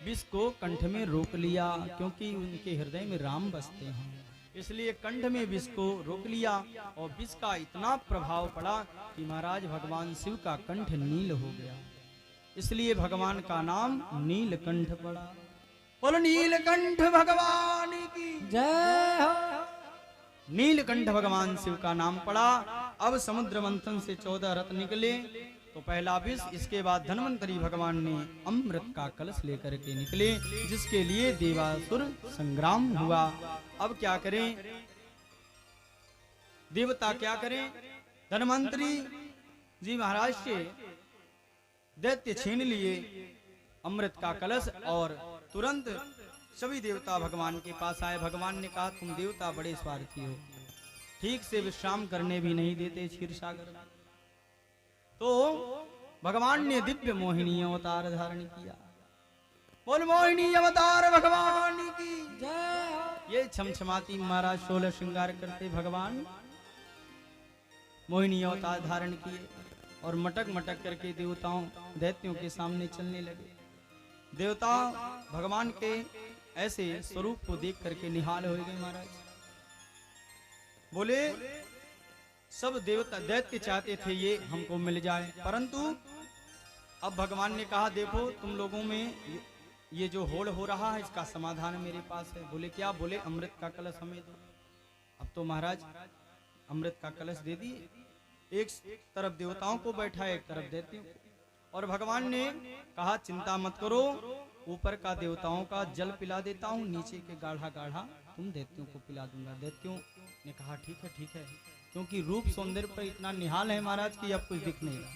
विष को कंठ में रोक लिया, क्योंकि उनके हृदय में राम बसते हैं, इसलिए कंठ में विष को रोक लिया। और विष का इतना प्रभाव पड़ा कि महाराज भगवान शिव का कंठ नील हो गया, इसलिए भगवान का नाम नीलकंठ पड़ा। बोलो नीलकंठ भगवान की जय हो। नीलकंठ भगवान शिव का नाम पड़ा। अब समुद्र मंथन से 14 रत्न निकले, तो पहला विष, इसके बाद धन्वंतरी भगवान ने अमृत का कलश लेकर के निकले, जिसके लिए देवासुर संग्राम हुआ। अब क्या करें देवता, क्या करें? धन्वंतरी जी महाराज से दैत्य छीन लिए अमृत का कलश, और तुरंत सभी देवता भगवान के पास आए। भगवान ने कहा, तुम देवता बड़े स्वार्थी हो, ठीक से विश्राम करने भी नहीं देते क्षीर सागर। तो भगवान ने दिव्य मोहिनी अवतार धारण किया। बोल मोहिनी अवतार भगवान की जय हो। ये छमछमाती महाराज 16 श्रृंगार करते भगवान मोहिनी अवतार धारण किए, और मटक मटक करके देवताओं दैत्यों के सामने चलने लगे। देवता भगवान के ऐसे स्वरूप को देख करके निहाल हो गए। महाराज बोले, सब देवता दैत्य चाहते थे ये हमको मिल जाए, परंतु अब भगवान ने कहा, देखो तुम लोगों में ये जो होड़ हो रहा है, इसका समाधान मेरे पास है। बोले क्या? बोले अमृत का कलश हमें दो। अब तो महाराज अमृत का कलश दे दिए, एक तरफ देवताओं को बैठा, एक तरफ दैत्यों को। और भगवान ने कहा, चिंता मत करो, ऊपर का देवताओं का जल पिला देता हूँ, नीचे के गाढ़ा गाढ़ा तुम दैत्यों को पिला दूंगा। दैत्यों ने कहा, ठीक है ठीक है, क्योंकि रूप सौंदर्य पर इतना निहाल है महाराज की अब कुछ दिख नहीं रहा।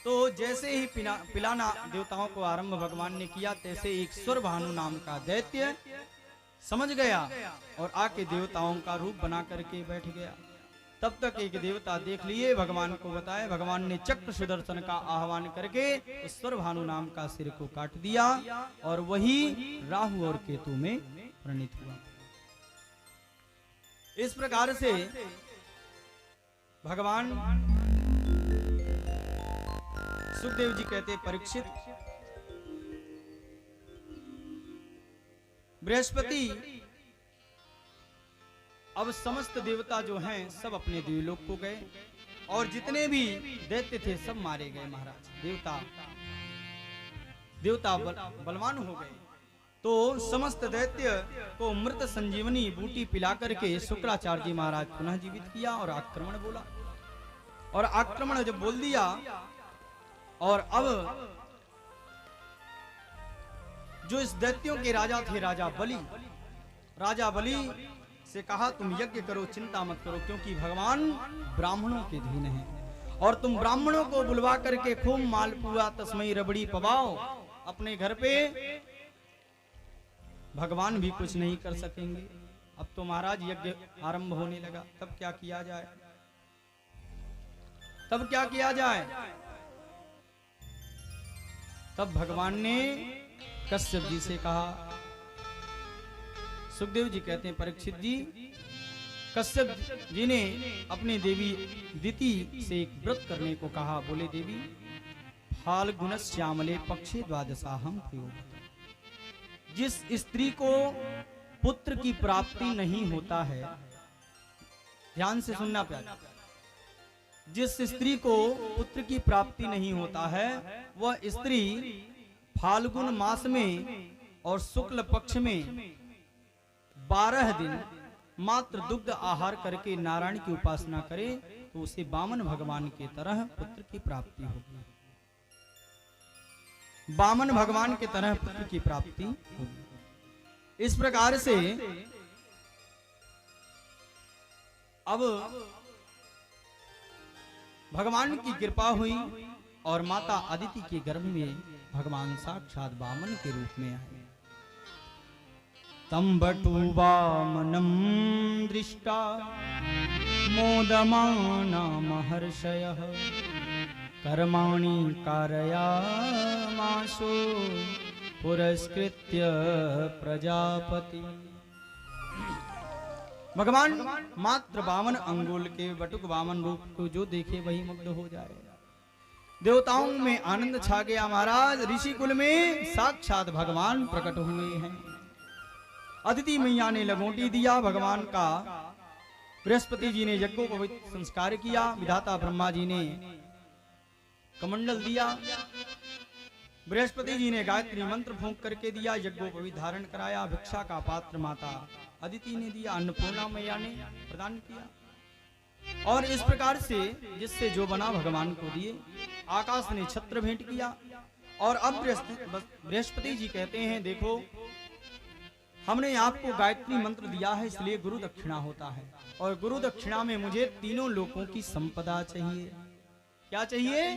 तो जैसे ही पिलाना देवताओं को आरंभ भगवान ने किया, तैसे एक स्वर भानु नाम का दैत्य समझ गया और आके देवताओं का रूप बना करके बैठ गया। तब तक एक देवता देख लिए, भगवान को बताए। भगवान ने चक्र सुदर्शन का आह्वान करके ईश्वर भानु नाम का सिर को काट दिया, और वही राहु और केतु में परिणित हुआ। इस प्रकार से भगवान सुखदेव जी कहते, परीक्षित, बृहस्पति, अब समस्त देवता जो हैं सब अपने देवलोक को गए, और जितने भी दैत्य थे सब मारे गए। महाराज देवता बलवान हो गए। तो समस्त दैत्य को मृत संजीवनी बूटी पिला करके शुक्राचार्य जी महाराज पुनः जीवित किया, और आक्रमण बोला। और आक्रमण जब बोल दिया, और अब जो इस दैत्यों के राजा थे, राजा बलि से कहा, तुम यज्ञ करो, चिंता मत करो, क्योंकि भगवान ब्राह्मणों के धीन हैं, और तुम ब्राह्मणों को बुलवा करके खूब मालपुआ तस्मई रबड़ी पवाओ अपने घर पे, भगवान भी कुछ नहीं कर सकेंगे। अब तो महाराज यज्ञ आरंभ होने लगा। तब क्या किया जाए? तब भगवान ने कश्यप जी से कहा, सुखदेव जी कहते हैं, परीक्षित जी, कश्यप जी ने अपनी देवी दिति से एक व्रत करने को कहा। बोले, देवी, फाल्गुन श्यामले पक्षे द्वादशाहम प्रयोग, जिस स्त्री को पुत्र की प्राप्ति नहीं होता है, ध्यान से सुनना प्यारा, जिस स्त्री को पुत्र की प्राप्ति नहीं होता है, वह स्त्री फाल्गुन मास में और शुक्ल पक्ष में 12 दिन मात्र दुग्ध आहार करके नारायण की उपासना करे, तो उसे वामन भगवान के तरह पुत्र की प्राप्ति होगी। वामन भगवान के तरह पुत्र की प्राप्ति होगी। इस प्रकार से अब भगवान की कृपा हुई, और माता अदिति के गर्भ में भगवान साक्षात वामन के रूप में आए। तम बटु वामनम दृष्टा मोदमाना महर्षयः, कर्माणि कारयामासो पुरस्कृत्य प्रजापति। भगवान मात्र 52 अंगुल के बटुक वामन रूप को जो देखे वही मुग्ध हो जाए। देवताओं में आनंद छा गया महाराज। ऋषि कुल में साक्षात भगवान प्रकट हुए हैं। अदिति मैया ने लगोटी दिया भगवान का, बृहस्पति जी ने यज्ञोपवीत संस्कार किया, विधाता ब्रह्मा जी ने कमंडल दिया, बृहस्पति जी ने गायत्री मंत्र फूंक करके दिया, यज्ञोपवीत धारण कराया, भिक्षा का पात्र माता अदिति ने दिया, अन्नपूर्णा मैया ने प्रदान किया। और इस प्रकार से जिससे जो बना भगवान को दिए। आकाश ने छत्र भेंट किया। और अब बृहस्पति जी कहते हैं देखो हमने आपको गायत्री मंत्र दिया है, इसलिए गुरु दक्षिणा होता है, और गुरु दक्षिणा में मुझे तीनों लोकों की संपदा चाहिए। क्या चाहिए?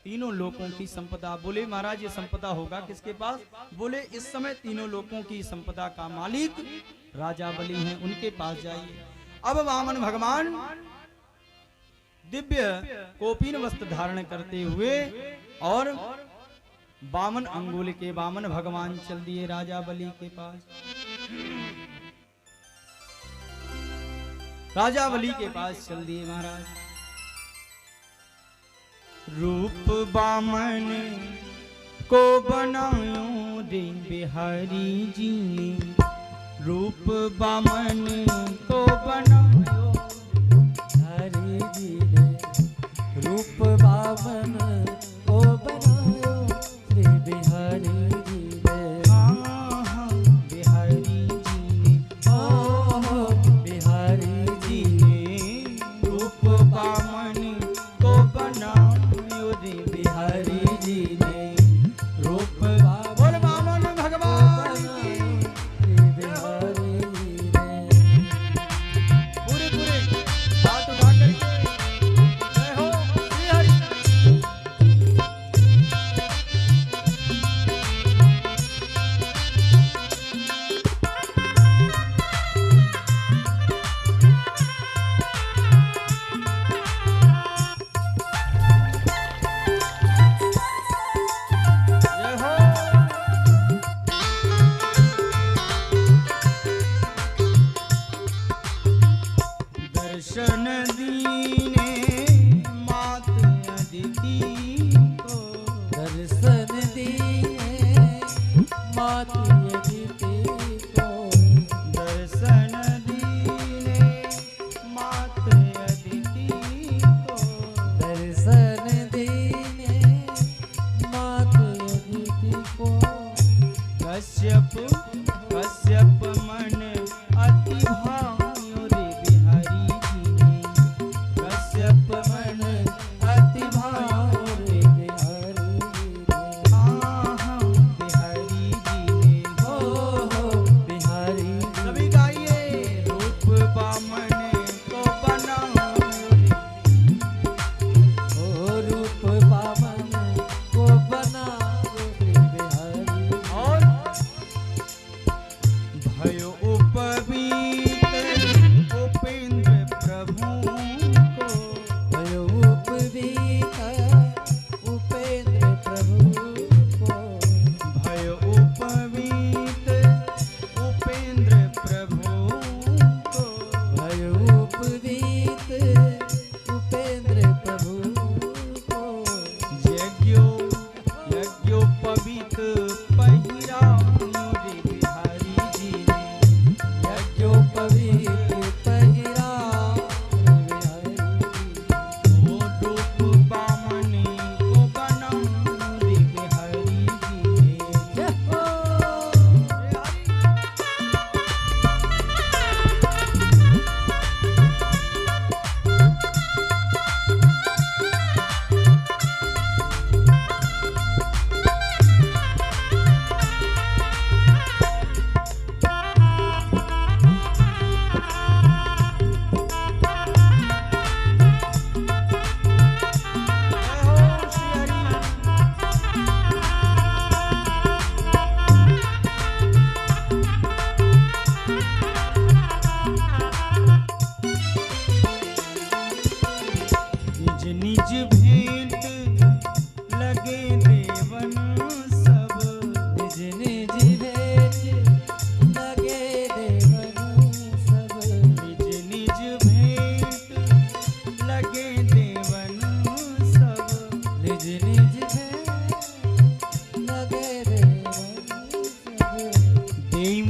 तीनों लोकों की संपदा। बोले महाराज ये संपदा होगा किसके पास? बोले इस समय तीनों लोकों की संपदा का मालिक राजा बलि हैं, उनके पास जाइए। अब वामन भगवान दिव्य कोपीन वस्त्र धारण करते हुए और बामन अंगुल के वामन भगवान चल दिए राजा बलि के पास। राजा बलि के पास चल दिए महाराज। रूप बामन को बनायो रे बिहारी जी ने, रूप बामन को बनायो हरि जी ने, रूप बामन को बनायो श्री बिहारी जी ने। हाँ हाँ बिहारी जी ने, ओ बिहारी जी ने रूप बामन को बनायो रे बिहारी जी ने। रूप बोल बामन भगवान की श्री बिहारी जी ने। पूरे पूरे हाथ उठा करके जय हो श्री हरि। जय हो। दर्शन दीने मात अदिति को, दर्शन दिए मात अदिति को, दर्शन दीने मात अदिति को। दर्शन दिए मात अदिति को। कश्यप कश्यप मन अति भायो रे बिहारी जी ने। कश्यप मन अति भायो रे बिहारी जी ने। हाँ हाँ बिहारी जी ने। हो बिहारी जी सभी गाइए रूप बामन को बनाओ रे। ओ रूप बामन को बनाओ श्री बिहारी। और भयो उपवीत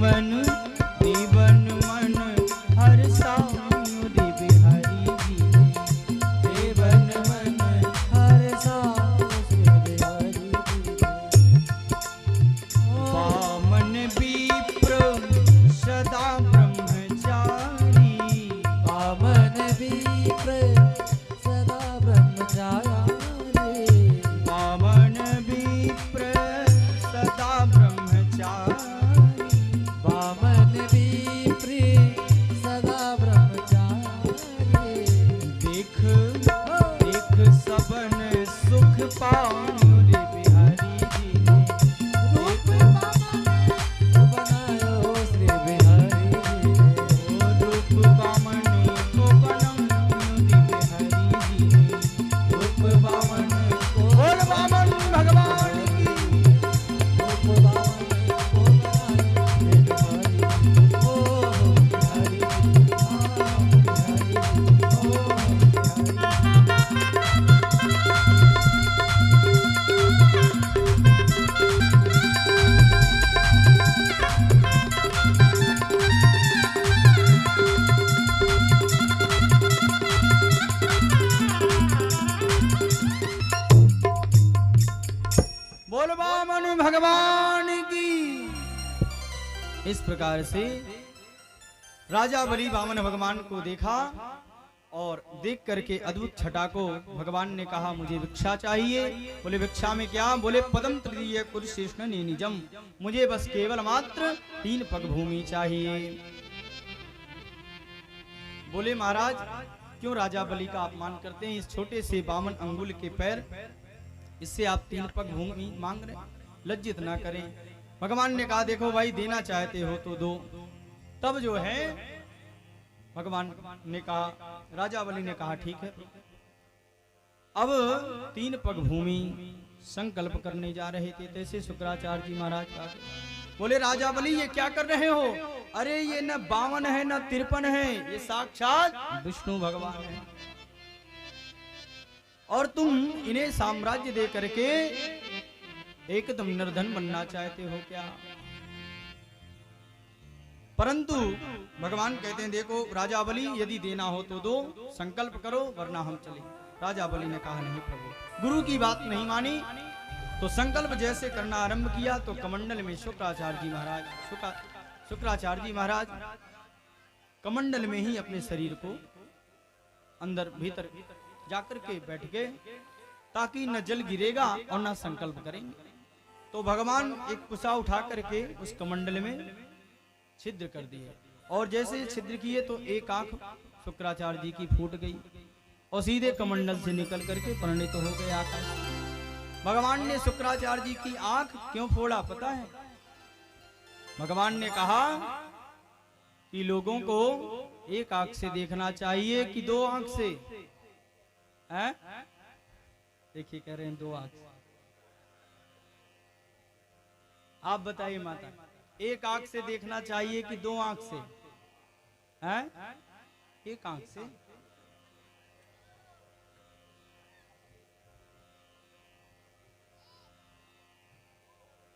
देवन देवन मन हर्षायो रे बिहारी जी ने देवन मन हर्षायो श्री बिहारी जी ने। वामन विप्र सदा ब्रह्मचारी वामन विप्र सदा ब्रह्मचारी वामन विप्र सदा ब्रह्मचारी वामन विप्र सदा ब्रह्मचारी देख देख सबन सुख पाऊं रे बिहारी जी ने रूप बनायो श्री बिहारी जी ने। ओ रूप बामन को बनाऊं रे बिहारी जी ने रूप बामन को बोल बामन भगवान की रूप बामन को बनायो श्री बिहारी ओ बिहारी बोल वामन भगवान की। इस प्रकार से राजा बलि वामन भगवान को देखा और देख करके अद्भुत छटा को भगवान ने कहा मुझे भिक्षा चाहिए। बोले भिक्षा में क्या? बोले पदम तृतीय कुरुशेषण निजम, मुझे बस केवल मात्र 3 पग भूमि चाहिए। बोले महाराज क्यों राजा बलि का अपमान करते हैं? इस छोटे से बामन अंगुल के पैर, इससे आप 3 पग भूमि मांग रहे, लज्जित ना करें। भगवान ने कहा देखो भाई देना चाहते हो तो दो। तब जो है भगवान ने कहा, राजा बलि ने कहा ठीक है। अब 3 पग भूमि संकल्प करने जा रहे थे, तैसे शुक्राचार्य जी महाराज आ गए। बोले राजा बलि ये क्या कर रहे हो? अरे ये न 52 है न 53 है, ये साक्षात विष्णु भगवान है और तुम इन्हें साम्राज्य दे करके एकदम निर्धन बनना चाहते हो क्या? परंतु भगवान कहते हैं देखो राजा बलि यदि देना हो तो दो, संकल्प करो वरना हम चले। राजा बलि ने कहा नहीं प्रभु, गुरु की बात नहीं मानी तो संकल्प जैसे करना आरंभ किया तो कमंडल में शुक्राचार्य जी महाराज कमंडल में ही अपने शरीर को अंदर भीतर जाकर के बैठ गए ताकि न जल गिरेगा और न संकल्प करेंगे। तो भगवान एक कुशा उठा करके उस कमंडल में छिद्र कर दिए और जैसे छिद्र किए तो एक आंख शुक्राचार्य जी की फूट गई और सीधे कमंडल से निकल करके परिणित हो गए आकाश। भगवान ने शुक्राचार्य जी की आंख क्यों फोड़ा पता है? भगवान ने कहा कि लोगों को एक आंख से देखना चाहिए कि 2 आंख से? देखिए कह रहे हैं 2 आंख से। आप बताइए माता, एक आंख से देखना चाहिए कि 2 आंख से? एक आंख से।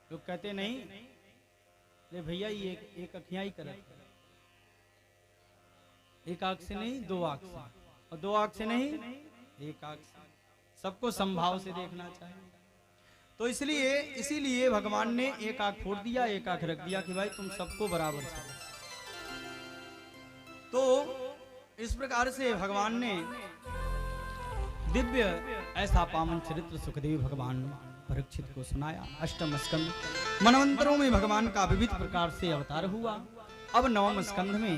लोग कहते नहीं ले भैया ये एक अखियां ही कर, एक आंख से नहीं 2 आंख से, और 2 आंख से नहीं एक आंख से। सबको संभाव से देखना चाहिए। तो इसीलिए भगवान ने एक आंख फोड़ दिया, एक आंख रख दिया कि भाई तुम सबको बराबर से। तो इस प्रकार से भगवान ने दिव्य ऐसा पावन चरित्र सुखदेव भगवान परीक्षित को सुनाया। 8वें स्कंद मनवंतरों में भगवान का विविध प्रकार से अवतार हुआ। अब 9वें स्कंध में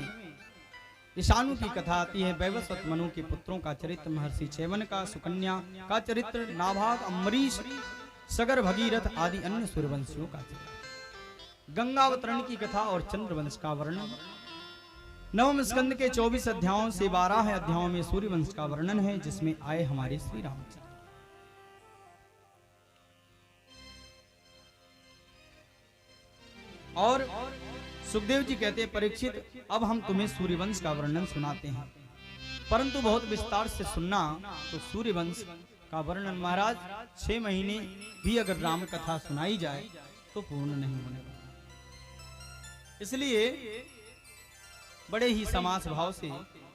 ईशानु की कथा आती है। वैवस्वत मनु के पुत्रों का चरित्र, महर्षि चैवन का, सुकन्या का चरित्र, नाभाग, अम्बरीश, सगर, भगीरथ आदि अन्य सूर्यवंशियों का चरित्र, गंगावतरण की कथा और चंद्रवंश का वर्णन। 9वें स्कंद के 24 अध्यायों से 12 अध्यायों में सूर्यवंश का वर्णन है, जिसमें आए हमारे श्री रामचंद्र। और सुखदेव जी कहते हैं परीक्षित अब हम तुम्हें सूर्यवंश का वर्णन सुनाते हैं, परंतु बहुत विस्तार से सुनना। तो सूर्यवंश का वर्णन महाराज 6 महीने भी अगर राम कथा सुनाई जाए तो पूर्ण नहीं होने वाला। इसलिए बड़े ही समास भाव से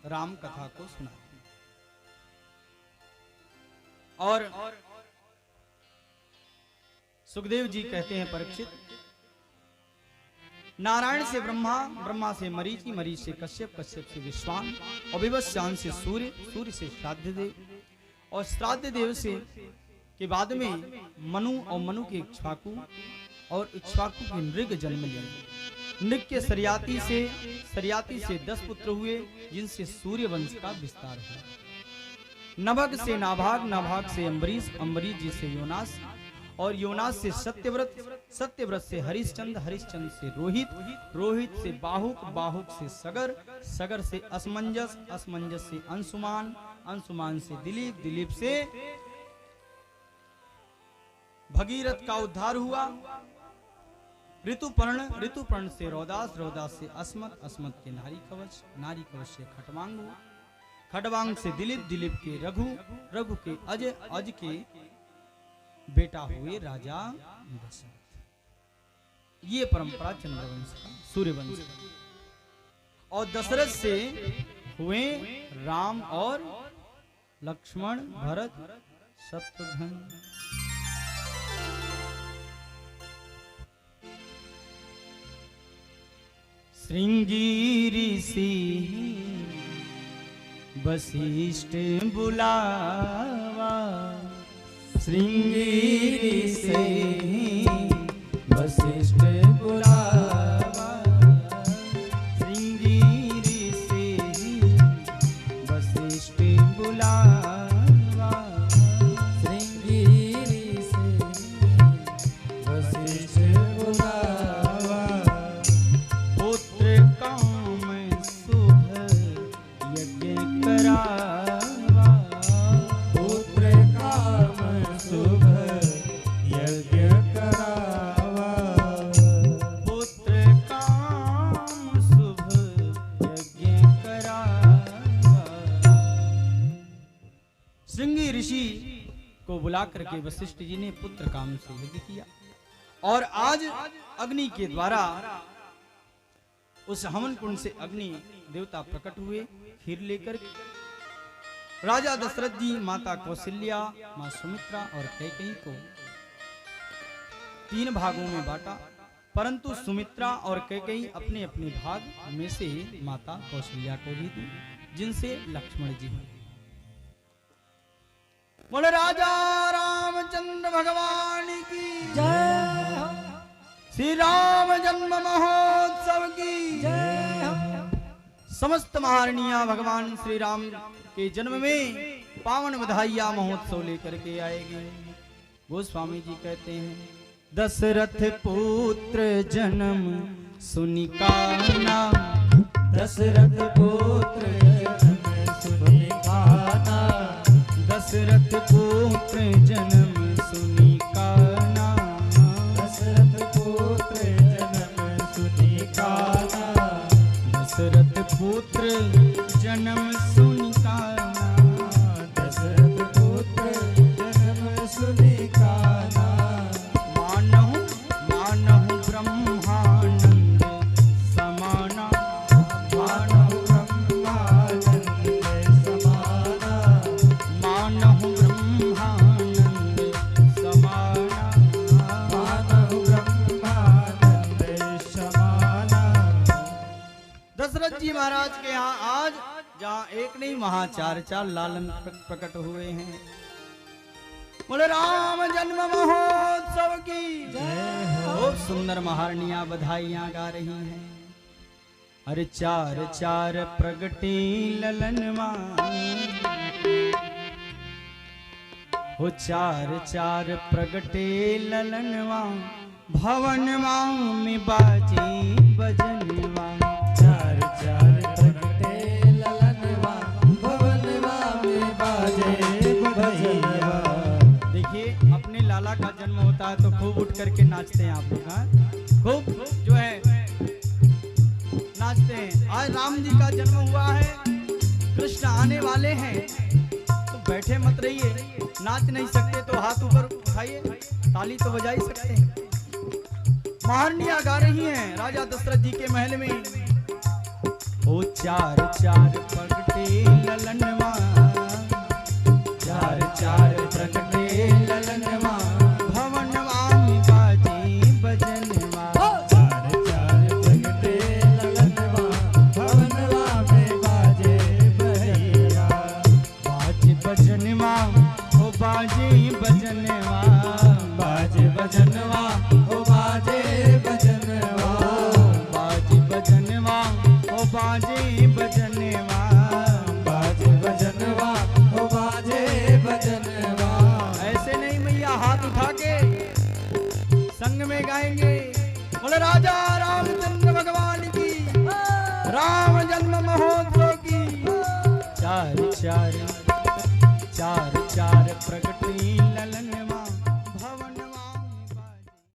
राम कथा को सुनाते हैं। और सुखदेव जी कहते हैं, परीक्षित, नारायण से ब्रह्मा, ब्रह्मा से मरीचि, मरीच से कश्यप, कश्यप से विश्वान, और विवस्वान से सूर्य, सूर्य से श्राद्ध देव, और श्राद्ध देव से के बाद में मनु, और मनु के इक्ष्वाकु, और इक्ष्वाकु के नृग जन्म लिए। नृग के सरियाती से 10 पुत्र हुए, जिनसे सूर्य वंश का विस्तार हुआ। नभग से नाभाग, नाभाग से अम्बरीश, अम्बरीश जी से योनास, और योनास से सत्यव्रत, सत्यव्रत से हरिश्चंद्र, हरिश्चंद्र से रोहित, रोहित से बाहुक, बाहुक से सगर, सगर से असमंजस, असमंजस से अंशुमान, अंशुमान से दिलीप, दिलीप से भगीरथ का उद्धार हुआ। ऋतुपर्ण, ऋतुपर्ण से रौदास, रौदास से अस्मत, अस्मत के नारी कवच, नारी कवच से खटवांग हुआ। खटवांग से दिलीप, दिलीप के रघु, रघु के अज, अज के बेटा हुए राजा दशरथ। ये परंपरा चंद्रवंश का, सूर्यवंश का। और दशरथ से हुए राम और लक्ष्मण, भरत, शत्रुघ्न। श्रृंगी ऋषि वशिष्ठ बुलावा, श्रृंगी से वशिष्ठ बुलावा, श्रृंगी से वशिष्ठ बुलावा, श्रृंगी से वशिष्ठ बुलावा, पुत्र काम शुभ यज्ञ करावा, पुत्र काम शुभ यज्ञ करावा, पुत्र काम शुभ यज्ञ करावा। श्रृंगी ऋषि को बुला करके वशिष्ठ जी ने पुत्र काम से यज्ञ किया, और आज अग्नि के द्वारा उस हवन कुंड से अग्नि देवता प्रकट हुए खीर लेकर। राजा दशरथ जी माता कौशल्या, मां सुमित्रा और कैकेयी को 3 भागों में बांटा, परंतु सुमित्रा और कैकेयी अपने अपने भाग में से माता कौशल्या को भी दी, जिनसे लक्ष्मण जी हुए। बोले राजा रामचंद्र भगवान की जय हो, श्री राम जन्म महोत्सव की जय हो। समस्त महारानियां भगवान श्री राम के जन्म में पावन बधाइयां महोत्सव लेकर के आएगी। गोस्वामी जी कहते हैं, दशरथ पुत्र जन्म सुनिकाना, दशरथ पुत्र जन्म सुनिकाना, दशरथ पुत्र जन्म सुनिकाना, दशरथ पुत्र जन्म सुनिकाना, दशरथ पुत्र जन्म सुनिकाना, दशरथ पुत्र जन्म सुनिकाना, मानहु मानहु ब्रह्मानंद समाना, मानव ब्रह्मानंद समाना, मानहु ब्रह्मानंद समाना। मानव ब्रह्मानंद समाना। दशरथ जी महाराज के यहाँ आज जहाँ एक नहीं वहाँ 4 लालन प्रकट हुए हैं। बोले राम जन्म महोत्सव की जय हो। खूब सुंदर महारानियां बधाइयां गा रही हैं। अरे 4 प्रगटे ललनवा, हो 4 प्रगटे ललनवा, भवनवा में बाजे बजनवा, 4 प्रगटे ललनवा, भवनवा में बाजे बजनवा। देखिए अपने लाला का जन्म होता है तो खूब उठ करके नाचते हैं आप लोग, हाँ? खूब जो है नाचते हैं। आज राम जी का जन्म हुआ है, कृष्ण आने वाले हैं, तो बैठे मत रहिए। नाच नहीं सकते तो हाथ ऊपर उठाइए, ताली तो बजा ही सकते हैं। महारानियां गा रही हैं, राजा दशरथ जी के महल में ओ चार चार प्रगटे ललनवा, चार चार प्रगटे ललनवा, भवनवा में बाजे बजनवा, चार चार प्रगटे ललनवा, भवनवा में बाजे भैया। बाजे बजनवा ओ बाजे बजनवा, बाजे बजनवा ओ बाजे बजनवा, बाजे बजनवा ओ बाजे बजनवा, बाजे बजनवा ओ बाजे बजनवा। ऐसे नहीं मैया, हाथ उठा के संग में गाएंगे। बोले राजा रामचंद्र भगवान की, राम जन्म महोत्सव की। चार चार चार चार प्रगटी ललनवा,